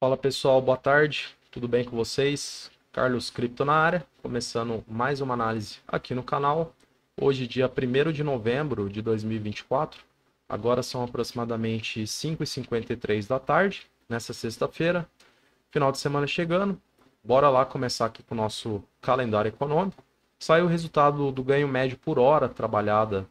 Fala pessoal, boa tarde, tudo bem com vocês? Carlos Cripto na área, começando mais uma análise aqui no canal. Hoje, dia 1º de novembro de 2024, agora são aproximadamente 5h53 da tarde, nessa sexta-feira, final de semana chegando. Bora lá começar aqui com o nosso calendário econômico. Saiu o resultado do ganho médio por hora trabalhada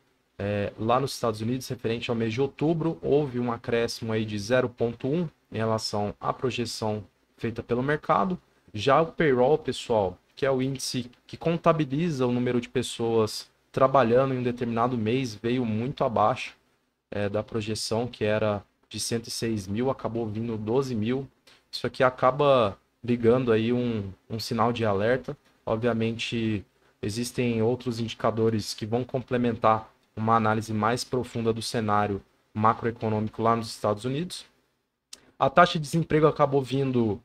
lá nos Estados Unidos, referente ao mês de outubro. Houve um acréscimo aí de 0,1 em relação à projeção feita pelo mercado. Já o payroll, pessoal, que é o índice que contabiliza o número de pessoas trabalhando em um determinado mês, veio muito abaixo da projeção, que era de 106 mil, acabou vindo 12 mil. Isso aqui acaba ligando aí um sinal de alerta. Obviamente, existem outros indicadores que vão complementar uma análise mais profunda do cenário macroeconômico lá nos Estados Unidos. A taxa de desemprego acabou vindo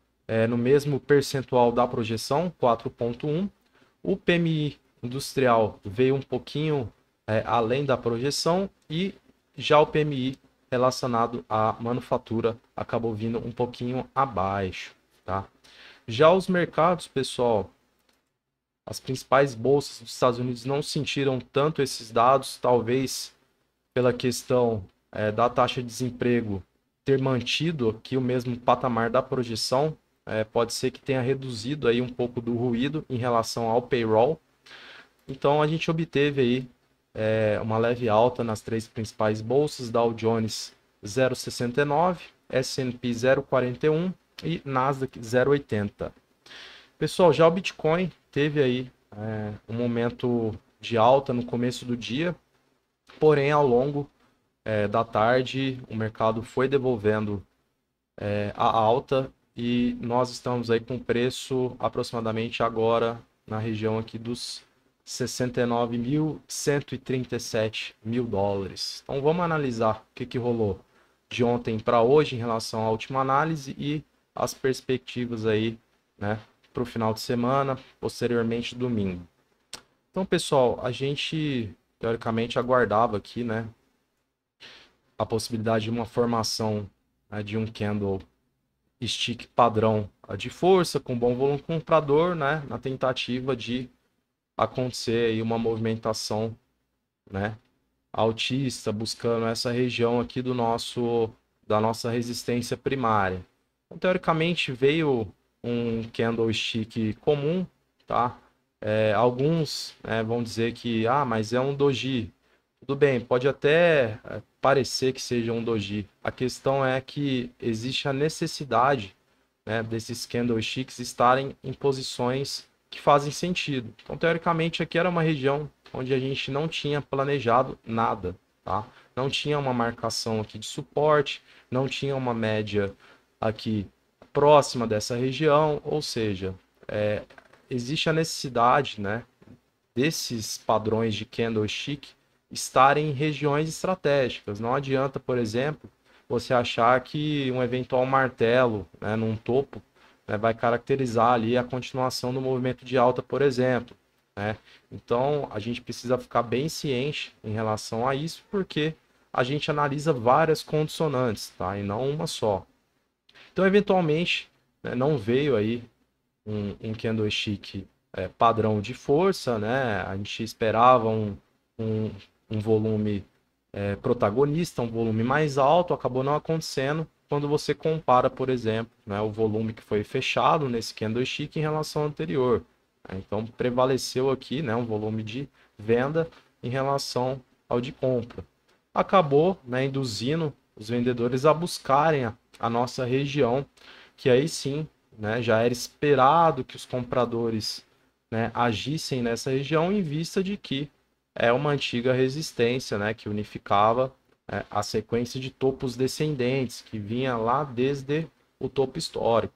no mesmo percentual da projeção, 4,1. O PMI industrial veio um pouquinho além da projeção e já o PMI relacionado à manufatura acabou vindo um pouquinho abaixo, tá? Já os mercados, pessoal, as principais bolsas dos Estados Unidos não sentiram tanto esses dados, talvez pela questão da taxa de desemprego ter mantido aqui o mesmo patamar da projeção. Pode ser que tenha reduzido aí um pouco do ruído em relação ao payroll. Então a gente obteve aí uma leve alta nas três principais bolsas: Dow Jones 0,69, S&P 0,41 e Nasdaq 0,80. Pessoal, já o Bitcoin teve aí um momento de alta no começo do dia, porém ao longo da tarde o mercado foi devolvendo a alta e nós estamos aí com preço aproximadamente agora na região aqui dos 69.137 mil dólares. Então vamos analisar o que rolou de ontem para hoje em relação à última análise e as perspectivas aí, né, para o final de semana, posteriormente domingo. Então, pessoal, a gente teoricamente aguardava aqui, né, a possibilidade de uma formação de um candle stick padrão de força, com bom volume comprador, né, na tentativa de acontecer aí uma movimentação, né, altista, buscando essa região aqui da nossa resistência primária. Então, teoricamente, veio um candlestick comum, tá? Alguns vão dizer que, mas é um doji. Tudo bem, pode até parecer que seja um doji. A questão é que existe a necessidade, né, desses candlesticks estarem em posições que fazem sentido. Então, teoricamente, aqui era uma região onde a gente não tinha planejado nada, tá? Não tinha uma marcação aqui de suporte, não tinha uma média aqui próxima dessa região, ou seja, existe a necessidade, né, desses padrões de candlestick estarem em regiões estratégicas. Não adianta, por exemplo, você achar que um eventual martelo, né, num topo, né, vai caracterizar ali a continuação do movimento de alta, por exemplo, né? Então, a gente precisa ficar bem ciente em relação a isso, porque a gente analisa várias condicionantes, tá? E não uma só. Então, eventualmente, né, não veio aí um candlestick padrão de força, né? A gente esperava um, um volume protagonista, um volume mais alto, acabou não acontecendo quando você compara, por exemplo, né, o volume que foi fechado nesse candlestick em relação ao anterior. Então, prevaleceu aqui, né, um volume de venda em relação ao de compra. Acabou, né, induzindo os vendedores a buscarem a nossa região, que aí sim, né, já era esperado que os compradores, né, agissem nessa região em vista de que é uma antiga resistência, né, que unificava a sequência de topos descendentes, que vinha lá desde o topo histórico.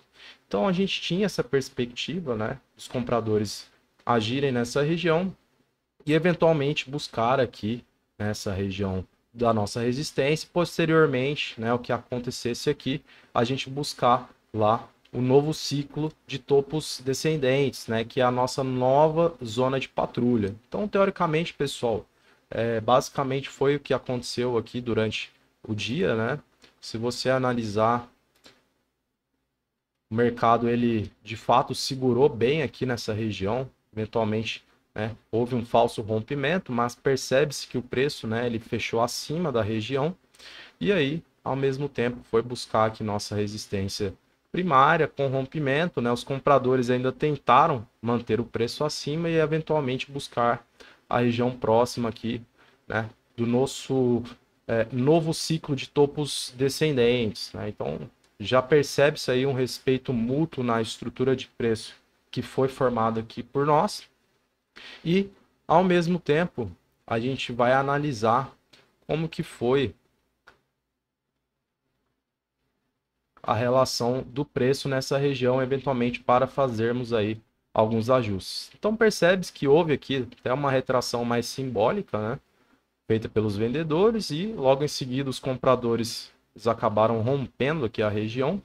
Então a gente tinha essa perspectiva, né, dos compradores agirem nessa região e eventualmente buscar aqui nessa região da nossa resistência, posteriormente, né, o que acontecesse aqui, a gente buscar lá o novo ciclo de topos descendentes, né, que é a nossa nova zona de patrulha. Então, teoricamente, pessoal, basicamente foi o que aconteceu aqui durante o dia, né? Se você analisar O mercado, ele de fato segurou bem aqui nessa região, eventualmente, né, houve um falso rompimento, mas percebe-se que o preço, né, ele fechou acima da região e aí, ao mesmo tempo, foi buscar aqui nossa resistência primária com rompimento, né? Os compradores ainda tentaram manter o preço acima e eventualmente buscar a região próxima aqui, né, do nosso novo ciclo de topos descendentes, né? Então, já percebe-se aí um respeito mútuo na estrutura de preço que foi formada aqui por nós e, ao mesmo tempo, a gente vai analisar como que foi a relação do preço nessa região, eventualmente para fazermos aí alguns ajustes. Então percebe-se que houve aqui até uma retração mais simbólica, né, feita pelos vendedores e logo em seguida os compradores eles acabaram rompendo aqui a região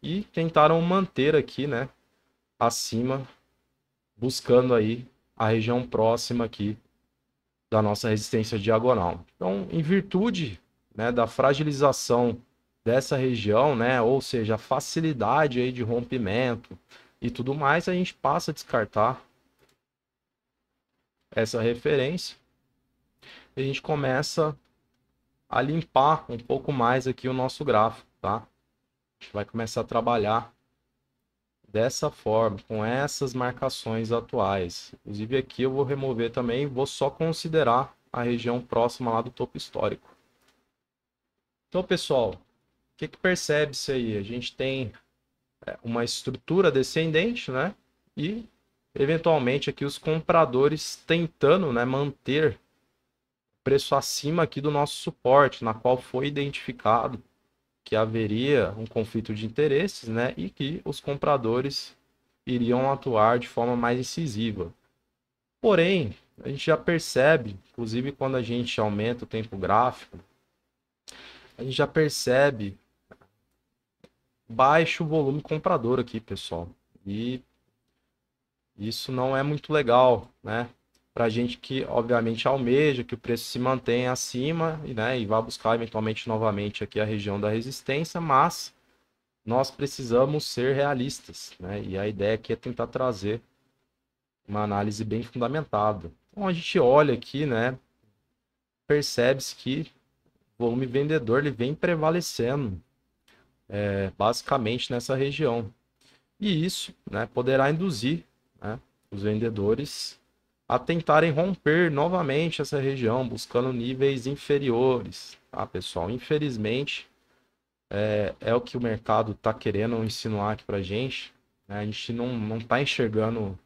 e tentaram manter aqui, né, acima, buscando aí a região próxima aqui da nossa resistência diagonal. Então, em virtude, né, da fragilização dessa região, né, ou seja, a facilidade aí de rompimento e tudo mais, a gente passa a descartar essa referência e a gente começa a limpar um pouco mais aqui o nosso gráfico, tá? A gente vai começar a trabalhar dessa forma, com essas marcações atuais. Inclusive aqui eu vou remover também, vou só considerar a região próxima lá do topo histórico. Então, pessoal, o que percebe-se aí? A gente tem uma estrutura descendente, né? E, eventualmente, aqui os compradores tentando, né, manter o preço acima aqui do nosso suporte, na qual foi identificado que haveria um conflito de interesses, né? E que os compradores iriam atuar de forma mais incisiva. Porém, a gente já percebe, inclusive quando a gente aumenta o tempo gráfico, a gente já percebe baixo volume comprador aqui, pessoal. E isso não é muito legal, né? Para gente que, obviamente, almeja que o preço se mantenha acima e, né, e vá buscar eventualmente novamente aqui a região da resistência, mas nós precisamos ser realistas, né? E a ideia aqui é tentar trazer uma análise bem fundamentada. Então a gente olha aqui, né? Percebe-se que o volume vendedor ele vem prevalecendo, basicamente nessa região. E isso, né, poderá induzir, né, os vendedores a tentarem romper novamente essa região, buscando níveis inferiores, tá, pessoal? Infelizmente, é o que o mercado está querendo insinuar aqui para a gente, né? A gente não está enxergando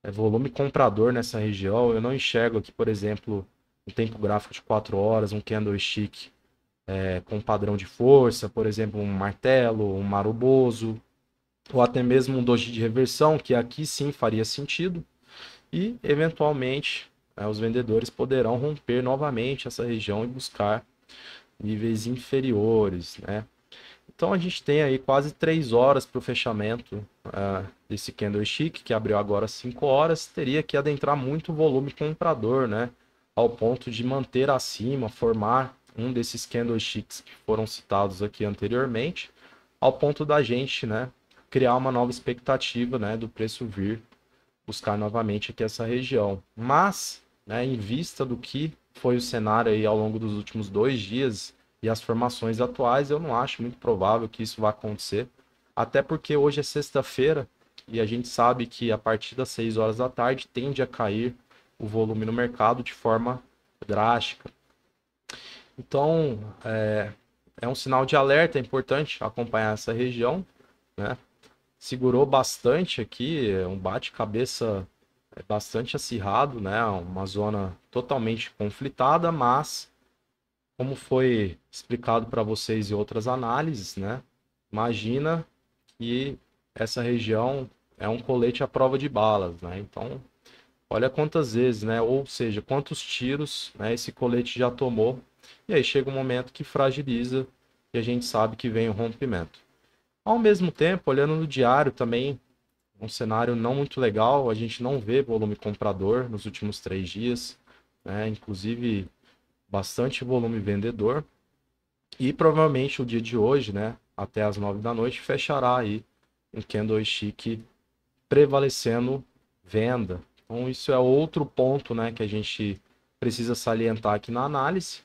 volume comprador nessa região. Eu não enxergo aqui, por exemplo, um tempo gráfico de 4 horas, um candlestick com padrão de força, por exemplo, um martelo, um maruboso, ou até mesmo um doji de reversão, que aqui sim faria sentido, e eventualmente os vendedores poderão romper novamente essa região e buscar níveis inferiores, né? Então a gente tem aí quase 3 horas para o fechamento desse candlestick, que abriu agora 5 horas, teria que adentrar muito volume comprador, né? Ao ponto de manter acima, formar um desses candlesticks que foram citados aqui anteriormente, ao ponto da gente, né, criar uma nova expectativa, né, do preço vir buscar novamente aqui essa região. Mas, né, em vista do que foi o cenário aí ao longo dos últimos 2 dias e as formações atuais, eu não acho muito provável que isso vá acontecer. Até porque hoje é sexta-feira e a gente sabe que a partir das 6 horas da tarde tende a cair o volume no mercado de forma drástica. Então, é um sinal de alerta, é importante acompanhar essa região, né? Segurou bastante aqui, um bate-cabeça bastante acirrado, né? Uma zona totalmente conflitada, mas como foi explicado para vocês em outras análises, né? Imagina que essa região é um colete à prova de balas, né? Então, olha quantas vezes, né? Ou seja, quantos tiros, né, esse colete já tomou. E aí chega um momento que fragiliza e a gente sabe que vem o rompimento. Ao mesmo tempo, olhando no diário também, um cenário não muito legal, a gente não vê volume comprador nos últimos 3 dias, né? Inclusive bastante volume vendedor. E provavelmente o dia de hoje, né, até as 9 da noite, fechará aí um candlestick prevalecendo venda. Então isso é outro ponto, né, que a gente precisa salientar aqui na análise.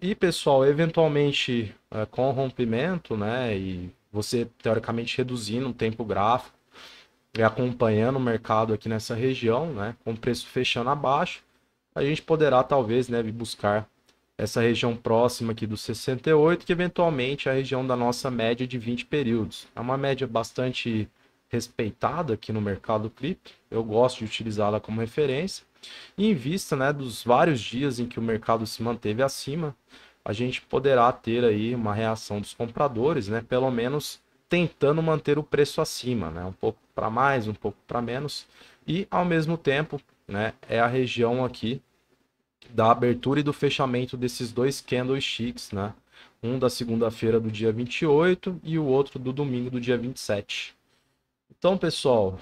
E pessoal, eventualmente com o rompimento, né, e você teoricamente reduzindo o tempo gráfico e acompanhando o mercado aqui nessa região, né, com o preço fechando abaixo, a gente poderá talvez, né, buscar essa região próxima aqui do 68, que eventualmente é a região da nossa média de 20 períodos. É uma média bastante respeitada aqui no mercado cripto. Eu gosto de utilizá-la como referência. E em vista, né, dos vários dias em que o mercado se manteve acima, a gente poderá ter aí uma reação dos compradores, né, pelo menos tentando manter o preço acima, né, um pouco para mais, um pouco para menos. E ao mesmo tempo, né, é a região aqui da abertura e do fechamento desses dois candlesticks, né? Um da segunda-feira do dia 28 e o outro do domingo do dia 27. Então, pessoal,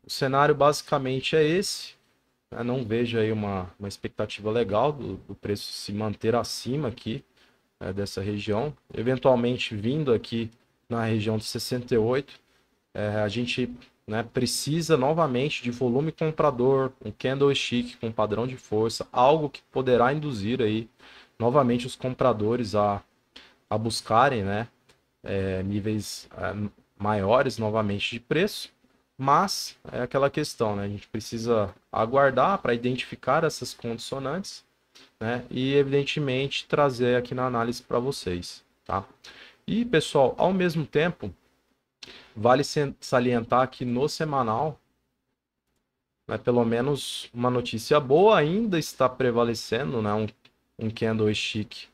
o cenário basicamente é esse. Né? Não vejo aí uma expectativa legal do preço se manter acima aqui dessa região. Eventualmente vindo aqui na região de 68, a gente, né, precisa novamente de volume comprador, um candlestick com padrão de força, algo que poderá induzir aí novamente os compradores a buscarem, né, níveis maiores novamente de preço. Mas é aquela questão, né, a gente precisa aguardar para identificar essas condicionantes, né, e evidentemente trazer aqui na análise para vocês, tá? E pessoal, ao mesmo tempo, vale salientar que no semanal, né, pelo menos uma notícia boa ainda está prevalecendo, né, um candlestick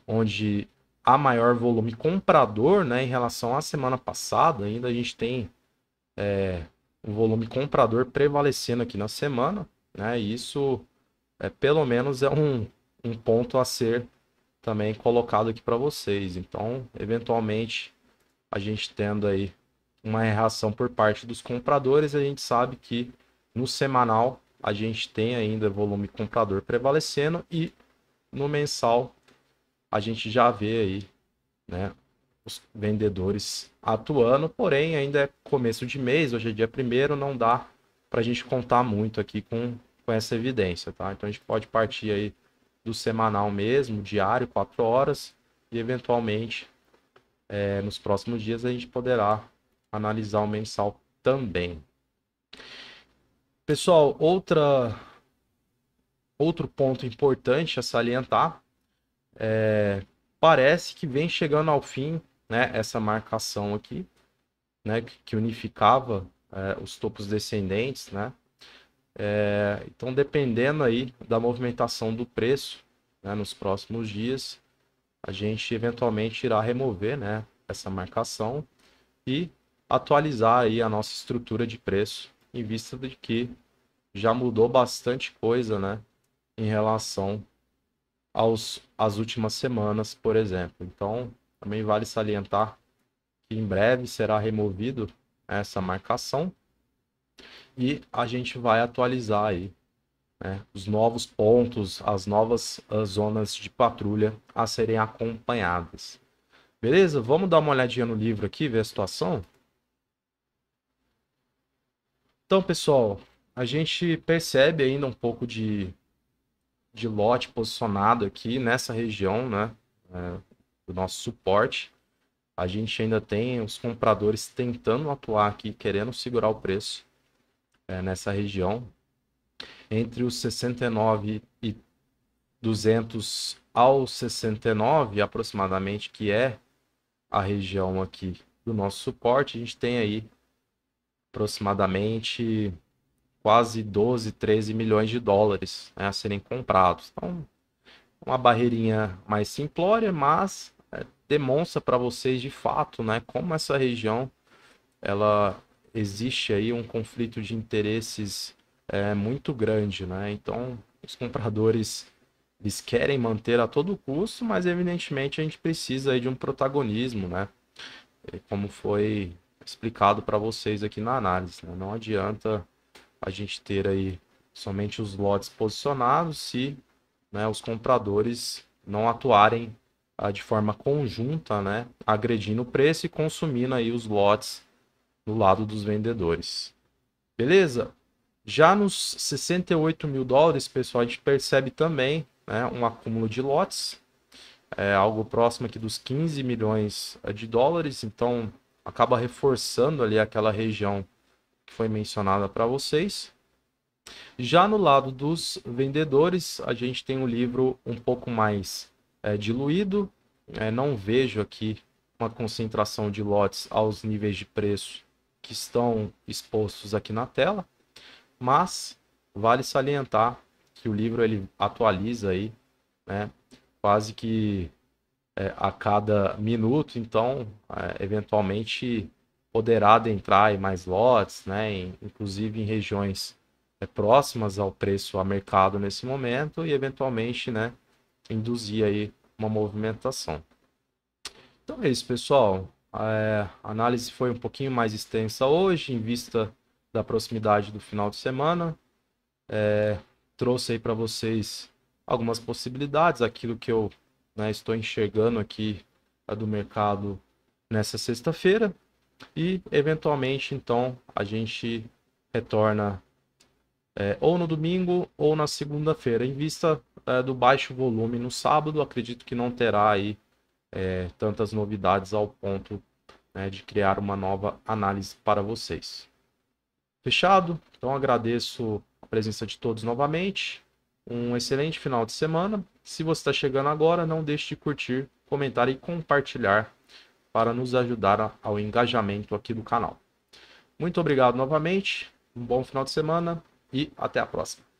onde há maior volume comprador, né, em relação à semana passada. Ainda a gente tem um volume comprador prevalecendo aqui na semana, né, e isso pelo menos é um ponto a ser também colocado aqui para vocês. Então, eventualmente, a gente tendo aí uma reação por parte dos compradores, a gente sabe que no semanal a gente tem ainda volume comprador prevalecendo e no mensal a gente já vê aí, né, os vendedores atuando, porém ainda é começo de mês, hoje é dia 1º, não dá para a gente contar muito aqui com essa evidência, tá? Então a gente pode partir aí do semanal mesmo, diário, 4 horas, e eventualmente nos próximos dias a gente poderá analisar o mensal também. Pessoal, outro ponto importante a salientar, parece que vem chegando ao fim, né, essa marcação aqui, né, que unificava os topos descendentes, né? Então, dependendo aí da movimentação do preço, né, nos próximos dias, a gente eventualmente irá remover, né, essa marcação e atualizar aí a nossa estrutura de preço, em vista de que já mudou bastante coisa, né, em relação às últimas semanas, por exemplo. Então, também vale salientar que em breve será removido essa marcação e a gente vai atualizar aí, né, os novos pontos, as novas zonas de patrulha a serem acompanhadas. Beleza? Vamos dar uma olhadinha no livro aqui, ver a situação? Então, pessoal, a gente percebe ainda um pouco de lote posicionado aqui nessa região, né, do nosso suporte. A gente ainda tem os compradores tentando atuar aqui, querendo segurar o preço nessa região. Entre os 69.200 aos 69 aproximadamente, que é a região aqui do nosso suporte, a gente tem aí aproximadamente quase 12, 13 milhões de dólares, né, a serem comprados. Então, uma barreirinha mais simplória, mas demonstra para vocês de fato, né, como essa região ela existe aí um conflito de interesses muito grande, né? Então, os compradores eles querem manter a todo custo, mas evidentemente a gente precisa aí de um protagonismo, né? Como foi explicado para vocês aqui na análise, né? Não adianta a gente ter aí somente os lotes posicionados se, né, os compradores não atuarem de forma conjunta, né, agredindo o preço e consumindo aí os lotes do lado dos vendedores. Beleza? Já nos 68 mil dólares, pessoal, a gente percebe também, né, um acúmulo de lotes, algo próximo aqui dos 15 milhões de dólares, então acaba reforçando ali aquela região que foi mencionada para vocês. Já no lado dos vendedores, a gente tem um livro um pouco mais diluído, não vejo aqui uma concentração de lotes aos níveis de preço que estão expostos aqui na tela, mas vale salientar que o livro ele atualiza aí, né, quase que a cada minuto, então eventualmente poderá adentrar em mais lotes, né, inclusive em regiões próximas ao preço a mercado nesse momento e eventualmente, né, induzir aí uma movimentação. Então é isso, pessoal. A análise foi um pouquinho mais extensa hoje, em vista da proximidade do final de semana. Trouxe aí para vocês algumas possibilidades, aquilo que eu, né, estou enxergando aqui do mercado nessa sexta-feira. E, eventualmente, então, a gente retorna ou no domingo ou na segunda-feira. Em vista do baixo volume no sábado, acredito que não terá aí tantas novidades ao ponto, né, de criar uma nova análise para vocês. Fechado? Então agradeço a presença de todos novamente. Um excelente final de semana. Se você está chegando agora, não deixe de curtir, comentar e compartilhar para nos ajudar ao engajamento aqui do canal. Muito obrigado novamente, um bom final de semana e até a próxima.